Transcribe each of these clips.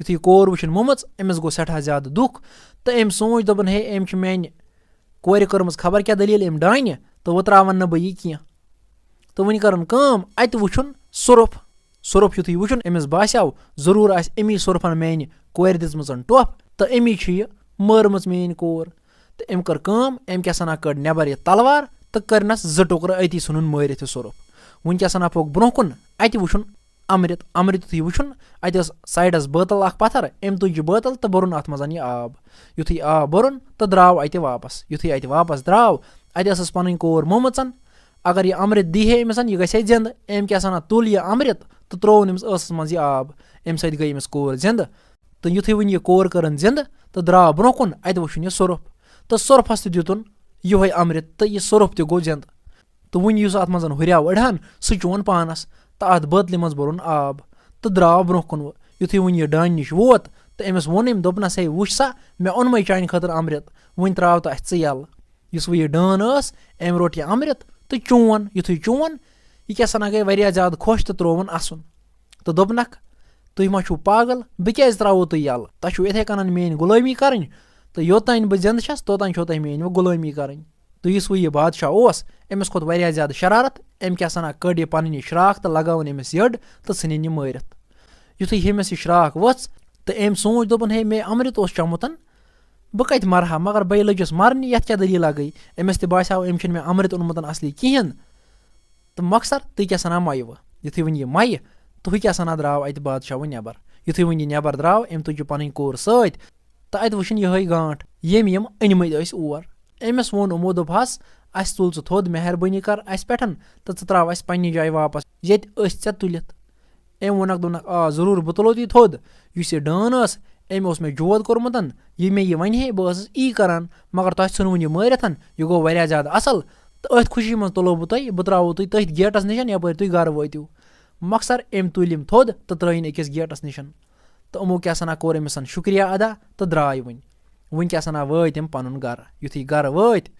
یُتھُے یہِ کور وٕچھِنۍ مُمٕژ أمِس گوٚو سٮ۪ٹھاہ زیادٕ دُکھ تہٕ أمۍ سوٗنٛچ دوٚپُن ہے أمۍ چھِ میٛانہِ کورِ کٔرمٕژ خبر کیٛاہ دٔلیٖل أمۍ ڈانہِ تہٕ وۄنۍ ترٛاوَن نہٕ بہٕ یہِ کینٛہہ تہٕ وٕنۍ کٔرٕن کٲم اَتہِ وٕچھُن سۄرُپھ یُتھُے وٕچھُن أمِس باسیو ضروٗر آسہِ امی سۄرفَن میٛانہِ کورِ دِژمٕژ ٹۄپھ تہٕ أمی چھِ یہِ مٲرمٕژ میٛٲنۍ کور تہٕ أمۍ کٔر کٲم أمۍ کیٛاہ سَنا کٔڑ نٮ۪بر یہِ تلوار تہٕ کٔرنَس 2 ٹُکرٕ أتی ژھٕنُن مٲرِتھ یہِ سۄرُپھ وٕنۍ کیٛاہ سَنا پوٚک برٛونٛہہ کُن اَتہِ وٕچھُن امرِت یُتھُے وٕچھُن اَتہِ ٲس سایڈَس بٲتل اکھ پتھر أمۍ تُج یہِ بٲتل تہٕ بوٚرُن اَتھ منٛز یہِ آب یُتھُے آب بوٚرُن تہٕ درٛاو اَتہِ واپس یُتھُے اَتہِ واپس درٛاو اَتہِ ٲسٕس پنٕنۍ کور مومٕژن اگر یہِ امرِت دی ہے أمِس یہِ گژھِ ہے زِنٛدٕ أمۍ کیٛاہ سَنا تُل یہِ امرِت تہٕ ترٛووُن أمِس ٲسَس منٛز یہِ آب اَمہِ سۭتۍ گٔے أمِس کور زِنٛدٕ تہٕ یُتھُے وٕنہِ یہِ کور کٔرٕن زِنٛدٕ تہٕ درٛاو برٛونٛہہ کُن اَتہِ وٕچھُن یہِ سۄرُپھ تہٕ سۄرفَس تہِ دیُتُن یِہوٚے امرِت تہٕ یہِ سۄرُپھ تہِ گوٚو زِنٛدٕ تہٕ وٕنہِ یُس اَتھ منٛز ہُریو أڑہَن سُہ چون پانَس تہٕ اَتھ بٲتلہِ منٛز بوٚرُن آب تہٕ درٛاو برٛونٛہہ کُن یُتھُے وٕنہِ یہِ ڈانہِ نِش ووت تہٕ أمِس ووٚن أمۍ دوٚپنَس ہے وٕچھ سا مےٚ اوٚنمَے چانہِ خٲطرٕ امرِت وٕنہِ ترٛاو تہٕ اَسہِ ژٕ یَلہٕ یُس وۄنۍ یہِ ڈٲن ٲس أمۍ روٚٹ یہِ امرِت تہٕ چون یُتھُے چون یہِ کیٛاہ سَنا گٔے واریاہ زیادٕ خۄش تہٕ ترٛووُن اَسُن تہٕ دوٚپنَکھ تُہۍ ما چھُو پاگل بہٕ کیٛازِ ترٛاوو تُہۍ یَلہٕ تۄہہِ چھُو یِتھَے کٔنۍ میٛٲنۍ غُلٲمی کَرٕنۍ تہٕ یوٚتانۍ بہٕ زِنٛدٕ چھَس توٚتانۍ چھو تۄہہِ میٛٲنۍ وۄنۍ غُلٲمی کَرٕنۍ تہٕ یُس وۄنۍ یہِ بادشاہ اوس أمِس کھوٚت واریاہ زیادٕ شرارت أمۍ کیٛاہ سَنا کٔڑ یہِ پَنٕنۍ یہِ شرٛاکھ تہٕ لگٲوٕن أمِس یٔڈ تہٕ ژھٕنِن یہِ مٲرِتھ یُتھُے أمِس یہِ شرٛاکھ ؤژھ تہٕ أمۍ سوٗنٛچ دوٚپُن ہے مے امرِت اوس چوٚمُت بہٕ کَتہِ مَرٕ مگر بے لٔجِس مَرنہِ یَتھ کیٛاہ دٔلیٖلا گٔے أمِس تہِ باسیو أمۍ چھِنہٕ مےٚ امرِت اوٚنمُت اَصلی کِہیٖنۍ تہٕ مۄخصر تُہۍ کیٛاہ سَنا مَیہِ وۄنۍ یُتھُے وۄنۍ یہِ مَیہِ تہٕ ہُہ کیٛاہ سَنا درٛاو اَتہِ بادشاہ وۄنۍ نٮ۪بر یُتھُے وۄنۍ یہِ نٮ۪بر درٛاو أمۍ تُج یہِ پَنٕنۍ کور سۭتۍ تہٕ اَتہِ وٕچھِنۍ یِہوٚے گانٛٹھ یِم أنۍمٕتۍ ٲسۍ اور أمِس ووٚن یِمو دوٚپہَس اَسہِ تُل ژٕ تھوٚد مہربٲنی کَر اَسہِ پٮ۪ٹھ تہٕ ژٕ ترٛاو اَسہِ پنٛنہِ جایہِ واپس ییٚتہِ أسۍ ژےٚ تُلِتھ أمۍ ووٚنکھ دوٚپنکھ آ ضروٗر بہٕ تُلو تُہۍ تھوٚد یُس یہِ ڈٲن ٲس أمۍ اوس مےٚ جود کوٚرمُت یہِ مےٚ یہِ وَنہِ ہے بہٕ ٲسٕس یی کَران مگر تۄہہِ ژھٕنوُن یہِ مٲرِتھ یہِ گوٚو واریاہ زیادٕ اَصٕل تہٕ أتھۍ خوشی منٛز تُلو بہٕ تۄہہِ بہٕ ترٛاوو تُہۍ تٔتھۍ گیٹَس نِش یَپٲرۍ تُہۍ گَرٕ وٲتِو مۄخصر أمۍ تُلۍ یِم تھوٚد تہٕ ترٛٲیِن أکِس گیٹَس نِش تہٕ یِمو کیٛاہ سَنا کوٚر أمِس شُکریہ ادا تہٕ درٛاے وٕنۍ کیٛاہ سَنا وٲتۍ یِم پَنُن گَرٕ یُتھُے گَرٕ وٲتۍ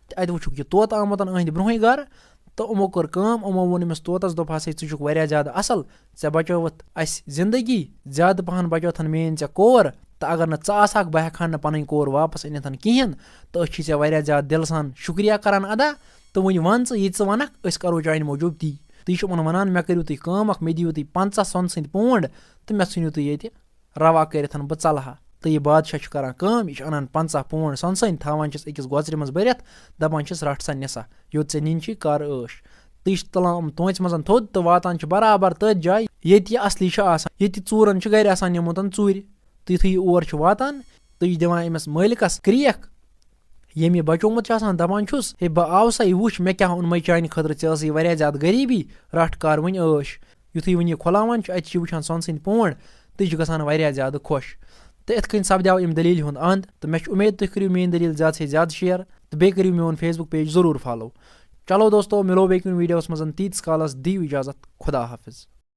تہٕ اَتہِ وٕچھُکھ یہِ طوطہٕ آمُت أہٕنٛدِ برٛونٛہٕے گَرٕ تہٕ یِمو کٔر کٲم یِمو ووٚن أمِس طوطَس دوٚپہَس ہے ژٕ چھُکھ واریاہ زیادٕ اَصٕل ژےٚ بچٲوٕتھ اَسہِ زِندگی زیادٕ پَہَن بچٲوتھَن میٛٲنۍ ژےٚ کور تہٕ اگر نہٕ ژٕ آسہَکھ بہٕ ہٮ۪کہٕ ہا نہٕ پَنٕنۍ کور واپَس أنِتھ کِہیٖنۍ تہٕ أسۍ چھِ ژےٚ واریاہ زیادٕ دِلہٕ سان شُکریہ کَران ادا تہٕ وٕنۍ وَن ژٕ یہِ ژٕ وَنکھ أسۍ کَرو چانہِ موٗجوٗب تی تہٕ یہِ چھُ یِمَن وَنان مےٚ کٔرِو تُہۍ کٲم اَکھ مےٚ دِیِو تُہۍ 50 سۄنہٕ سٕنٛدۍ پونٛڈ تہٕ مےٚ ژھٕنِو تُہۍ ییٚتہِ رَوا کٔرِتھ بہٕ ژَلہٕ ہا تہٕ یہِ بادشاہ چھُ کَران کٲم یہِ چھُ اَنان 50 پونٛڈ سۄنہٕ سٕنٛدۍ تھاوان چھِس أکِس گۄژرِ منٛز بٔرِتھ دَپان چھِس رَٹ سا نِسا یوٚت ژےٚ نِنۍ چھِ کَر عٲش تہٕ یہِ چھِ تُلان تویتہِ منٛز تھوٚد تہٕ واتان چھِ بَرابَر تٔتھۍ جایہِ ییٚتہِ یہِ اَصلی چھُ آسان ییٚتہِ ژوٗرَن چھُ گَرِ آسان نِمُت ژوٗرِ تہٕ یُتھُے یہِ اور چھُ واتان تہٕ یہِ چھِ دِوان أمِس مٲلِکَس کرٛیکھ ییٚمۍ یہِ بچومُت چھُ آسان دَپان چھُس ہے بہٕ آو سا یہِ وٕچھ مےٚ کیٛاہ اوٚنمَے چانہِ خٲطرٕ ژےٚ ٲسٕے واریاہ زیادٕ غریٖبی رَٹھ کَر وۄنۍ عٲش یُتھُے وۄنۍ یہِ کھُلاوان چھُ اَتہِ چھِ وٕچھان سۄنہٕ سٕنٛدۍ پونٛڈ تہٕ یہِ چھُ گژھان واریاہ زیادٕ خۄش تہٕ یِتھ کٔنۍ سپدیو اَمہِ دٔلیٖلہِ ہُنٛد اَنٛد تہٕ مےٚ چھُ اُمید تُہۍ کٔرِو میٛٲنۍ دٔلیٖل زیادٕ سے زیادٕ شِیَر تہٕ بیٚیہِ کٔرِو میون فیس بُک پیج ضروٗر فالو چلو دوستو مِلو بیٚیہِ کُنہِ ویٖڈیوَس منٛز تیٖتِس کالَس دِیِو اِجازت خۄدا حافِظ